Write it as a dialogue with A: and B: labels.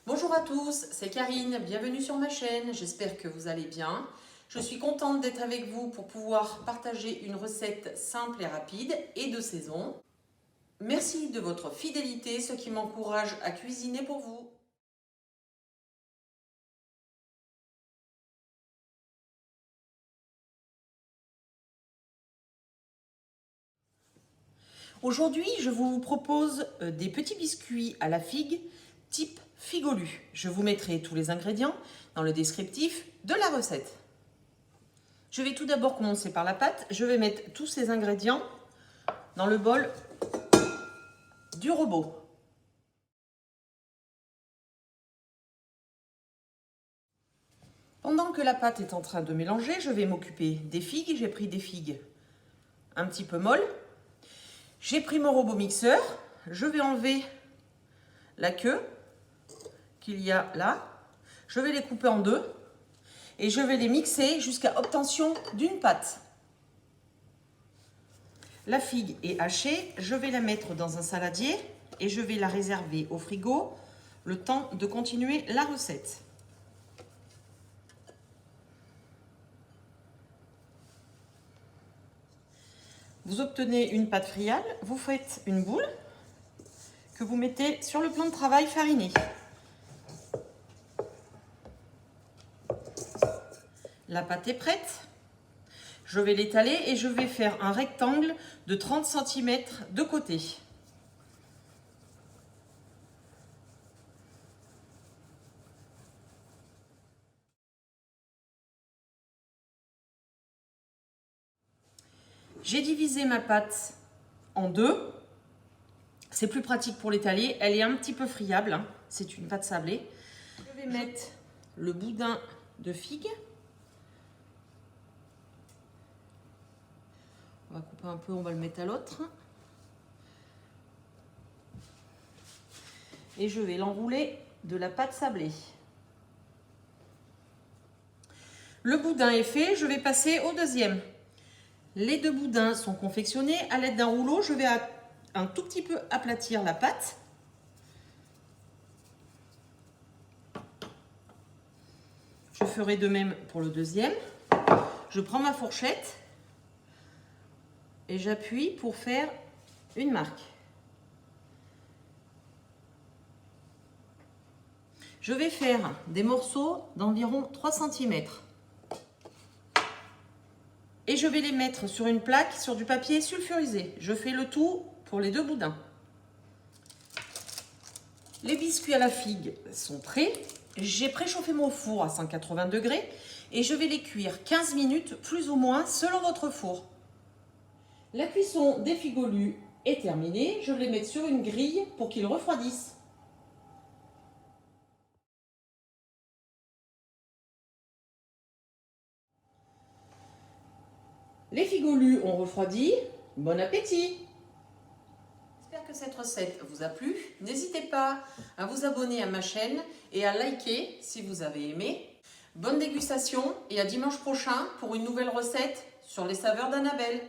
A: Bonjour à tous, c'est Karine, bienvenue sur ma chaîne, j'espère que vous allez bien. Je suis contente d'être avec vous pour pouvoir partager une recette simple et rapide et de saison. Merci de votre fidélité, ce qui m'encourage à cuisiner pour vous. Aujourd'hui, je vous propose des petits biscuits à la figue type Figolu. Je vous mettrai tous les ingrédients dans le descriptif de la recette. Je vais tout d'abord commencer par la pâte. Je vais mettre tous ces ingrédients dans le bol du robot. Pendant que la pâte est en train de mélanger, je vais m'occuper des figues. J'ai pris des figues un petit peu molles. J'ai pris mon robot mixeur. Je vais enlever la queue qu'il y a là. Je vais les couper en deux et je vais les mixer jusqu'à obtention d'une pâte. La figue est hachée. Je vais la mettre dans un saladier et je vais la réserver au frigo le temps de continuer la recette. Vous obtenez une pâte friable, vous faites une boule que vous mettez sur le plan de travail fariné. La pâte est prête. Je vais l'étaler et je vais faire un rectangle de 30 cm de côté. J'ai divisé ma pâte en deux. C'est plus pratique pour l'étaler. Elle est un petit peu friable. C'est une pâte sablée. Je vais mettre le boudin de figue. On va couper un peu, on va le mettre à l'autre. Et je vais l'enrouler de la pâte sablée. Le boudin est fait, je vais passer au deuxième. Les deux boudins sont confectionnés. À l'aide d'un rouleau, je vais un tout petit peu aplatir la pâte. Je ferai de même pour le deuxième. Je prends ma fourchette et j'appuie pour faire une marque. Je vais faire des morceaux d'environ 3 cm. Et je vais les mettre sur une plaque, sur du papier sulfurisé. Je fais le tout pour les deux boudins. Les biscuits à la figue sont prêts. J'ai préchauffé mon four à 180 degrés et je vais les cuire 15 minutes plus ou moins selon votre four. La cuisson des figolus est terminée. Je vais les mettre sur une grille pour qu'ils refroidissent. Les figolus ont refroidi. Bon appétit! J'espère que cette recette vous a plu. N'hésitez pas à vous abonner à ma chaîne et à liker si vous avez aimé. Bonne dégustation et à dimanche prochain pour une nouvelle recette sur les saveurs d'Annabelle.